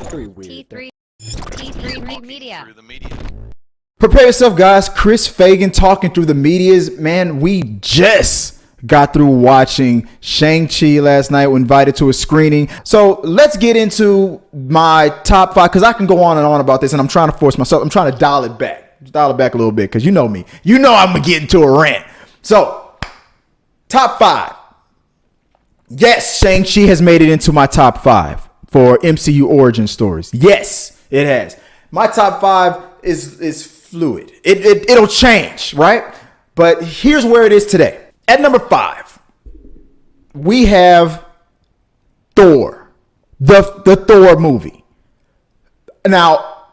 Pretty weird. T3 Media. Prepare yourself, guys. Chris Fagan talking through the medias. Man, we just got through watching Shang-Chi last night. We invited to a screening. So let's get into my top five, because I can go on and on about this, and I'm trying to force myself. I'm trying to dial it back. Dial it back a little bit, because you know me. You know I'm going to get into a rant. So, top five. Yes, Shang-Chi has made it into my top five for MCU origin stories. Yes, it has. My top five is fluid. It'll change, right? But here's where it is today. At number five, we have Thor, the Thor movie. Now,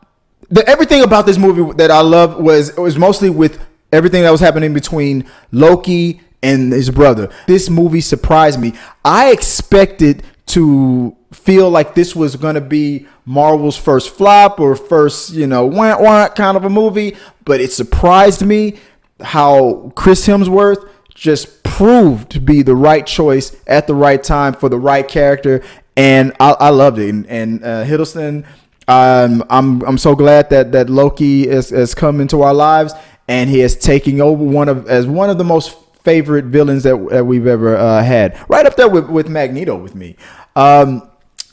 everything about this movie that I loved was mostly with everything that was happening between Loki and his brother. This movie surprised me. I expected to feel like this was going to be Marvel's first flop or first, wah kind of a movie, but it surprised me how Chris Hemsworth just proved to be the right choice at the right time for the right character, and I loved it. And Hiddleston, I'm so glad that Loki has come into our lives, and he is taking over one of the most favorite villains that we've ever had, right up there with Magneto with me.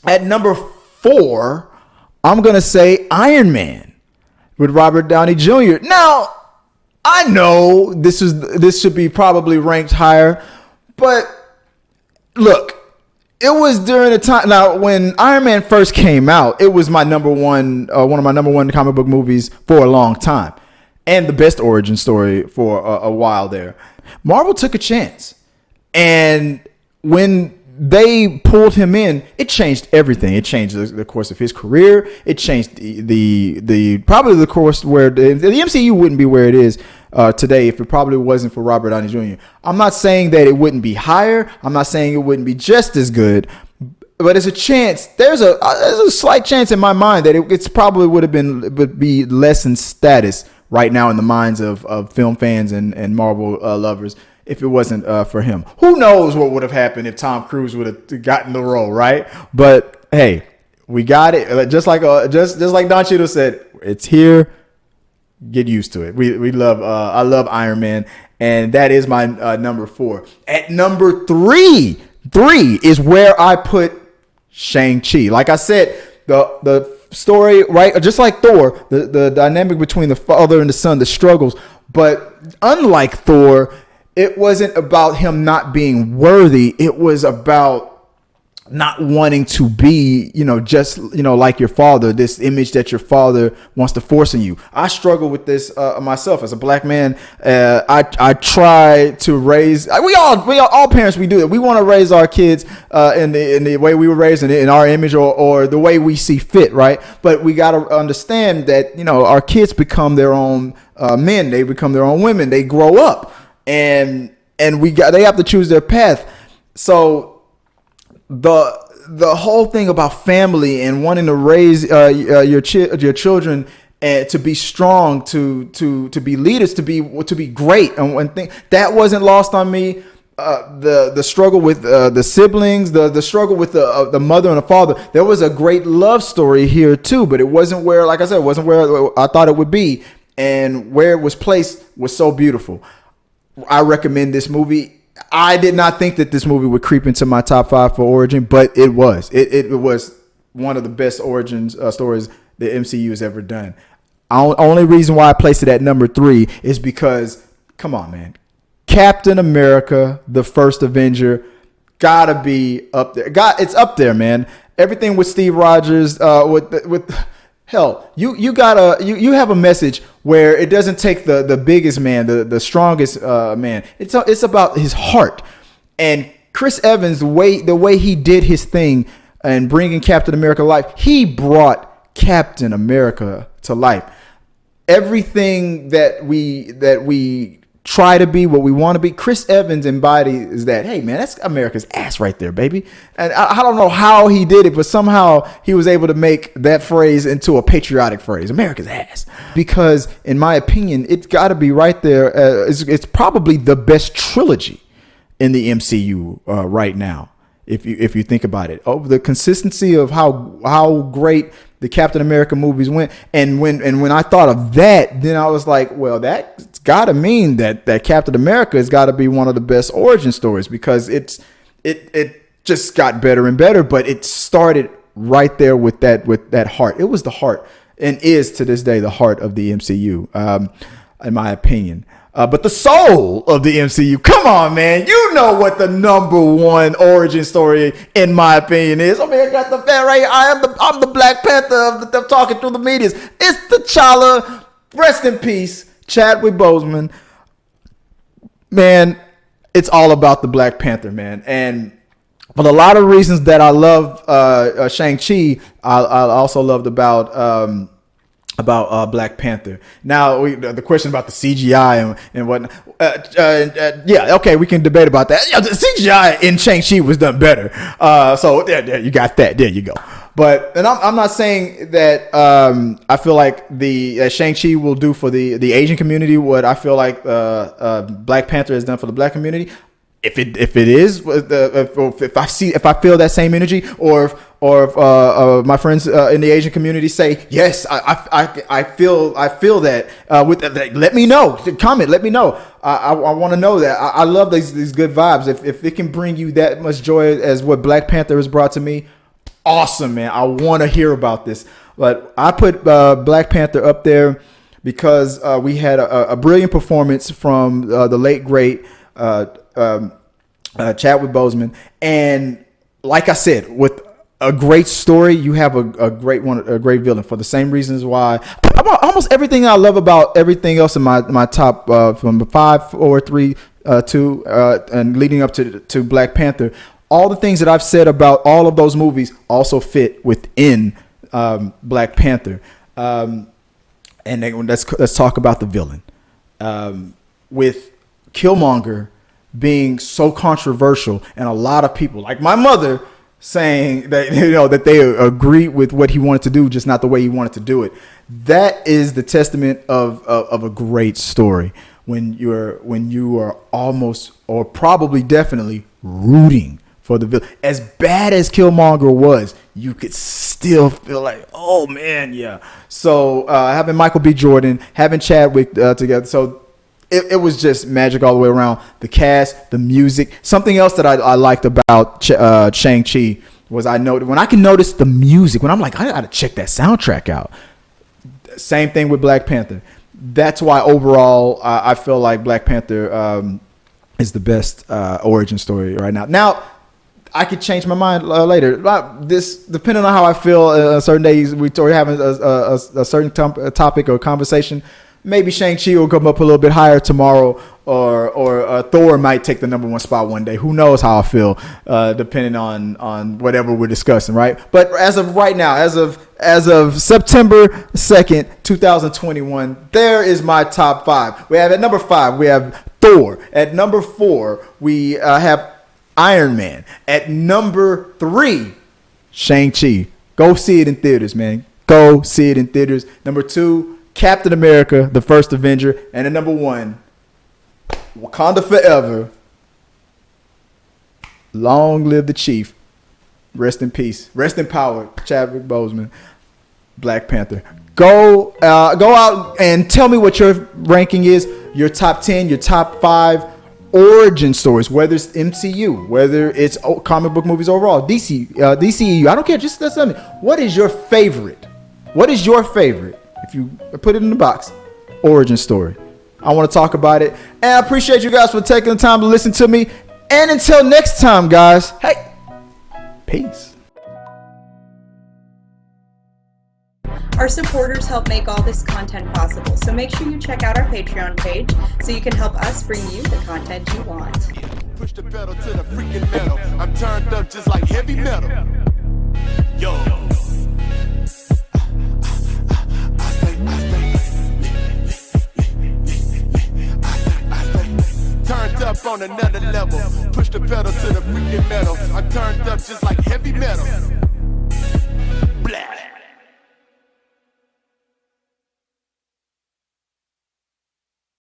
At number four, I'm gonna say Iron Man with Robert Downey Jr. Now, I know this should be probably ranked higher, but look, it was during the time. Now, when Iron Man first came out, it was my number one, one of my number one comic book movies for a long time, and the best origin story for a while there. Marvel took a chance, and when they pulled him in, it changed everything. It changed the course of his career. It changed the probably the course where the MCU wouldn't be where it is today if it probably wasn't for Robert Downey Jr. I'm not saying that it wouldn't be higher. I'm not saying it wouldn't be just as good, but there's a chance. There's a slight chance in my mind that it's probably would be less in status right now in the minds of film fans and Marvel lovers if it wasn't for him. Who knows what would have happened if Tom Cruise would have gotten the role, right? But hey, we got it. Just like Don Cheadle said, it's here. Get used to it. We love. I love Iron Man, and that is my number four. At number three is where I put Shang-Chi. Like I said, the story, right? Just like Thor, the dynamic between the father and the son, the struggles. But unlike Thor, it wasn't about him not being worthy. It was about not wanting to be, just, like your father, this image that your father wants to force on you. I struggle with this myself as a black man. I try to raise, all parents, we do it. We want to raise our kids in the way we were raised in our image or the way we see fit, right? But we got to understand that, our kids become their own men. They become their own women. They grow up. And they have to choose their path. So the whole thing about family and wanting to raise your children and to be strong, to be leaders, to be great, and one thing that wasn't lost on me. The struggle with the siblings, the struggle with the mother and the father. There was a great love story here too, but it wasn't where, like I said, it wasn't where I thought it would be, and where it was placed was so beautiful. I recommend this movie. I did not think that this movie would creep into my top five for origin, but it was. It was one of the best origins stories the MCU has ever done. Only reason why I placed it at number three is because, come on, man, Captain America, the first Avenger, gotta be up there. It's up there, man. Everything with Steve Rogers, with hell, you have a message where it doesn't take the biggest man, the strongest man. It's about his heart. And Chris Evans, the way he did his thing and bringing Captain America to life, he brought Captain America to life. Everything that we try to be, what we want to be, Chris Evans embodies that. Hey, man, that's America's ass right there, baby. And I don't know how he did it, but somehow he was able to make that phrase into a patriotic phrase, America's ass. Because in my opinion, it's got to be right there. It's probably the best trilogy in the MCU right now. if you think about it. Over the consistency of how great the Captain America movies went, and when I thought of that, then I was like, well, that's got to mean that Captain America has got to be one of the best origin stories, because it just got better and better, but it started right there with that heart. It was the heart, and is to this day the heart of the MCU, in my opinion. But the soul of the MCU, come on, man. You know what the number one origin story, in my opinion, is. I mean, I got the fan right here. I'm the Black Panther of talking through the medias. It's T'Challa. Rest in peace, Chadwick Boseman. Man, it's all about the Black Panther, man. And for a lot of reasons that I love Shang-Chi, I also loved about Black Panther. Now, the question about the CGI and whatnot. Yeah, okay, we can debate about that. Yeah, the CGI in Shang-Chi was done better. So there, you got that. There you go. But, and I'm not saying that I feel like the Shang-Chi will do for the Asian community what I feel like Black Panther has done for the Black community. If it is, if I feel that same energy, or if my friends in the Asian community say yes, I feel that, let me know. Comment, let me know. I want to know that. I love these good vibes. If it can bring you that much joy as what Black Panther has brought to me, awesome, man. I want to hear about this. But I put Black Panther up there because we had a brilliant performance from the late great Chadwick Boseman, and like I said, with a great story, you have a great villain, for the same reasons why almost everything I love about everything else in my top from 5, 4, 3, 2 and leading up to Black Panther. All the things that I've said about all of those movies also fit within Black Panther. And then let's talk about the villain. With Killmonger being so controversial, and a lot of people, like my mother, saying that that they agree with what he wanted to do, just not the way he wanted to do it. That is the testament of a great story, when you are almost, or probably definitely, rooting for the villain. As bad as Killmonger was, you could still feel like, oh man, yeah. So having Michael B. Jordan, having Chadwick together, so it was just magic all the way around. The cast, the music. Something else that I liked about Shang-Chi was when I can notice the music, when I'm like, I gotta check that soundtrack out. Same thing with Black Panther. That's why overall I feel like Black Panther is the best origin story right now. Now, I could change my mind later. This, depending on how I feel, certain days we're having a certain topic or conversation. Maybe Shang-Chi will come up a little bit higher tomorrow, or Thor might take the number one spot one day. Who knows how I feel, depending on whatever we're discussing, right? But as of right now, as of September 2nd, 2021, there is my top 5. We have at number 5, we have Thor. At number 4, we have Iron Man. At number 3, Shang-Chi. Go see it in theaters, man. Go see it in theaters. Number 2, Captain America, the First Avenger. And at number 1, Wakanda Forever. Long live the Chief. Rest in peace. Rest in power, Chadwick Boseman. Black Panther. Go out and tell me what your ranking is. Your top 10, your top 5 origin stories, whether it's MCU, whether it's comic book movies overall, DCEU. I don't care. Just tell me, what is your favorite? What is your favorite? If you put it in the box, origin story. I want to talk about it. And I appreciate you guys for taking the time to listen to me. And until next time, guys, hey, peace. Our supporters help make all this content possible, so make sure you check out our Patreon page so you can help us bring you the content you want. Push the pedal to the freaking metal. I'm turned up just like heavy metal. Yo. Turned up on another level. Push the pedal to the freaking metal. I'm turned up just like heavy metal.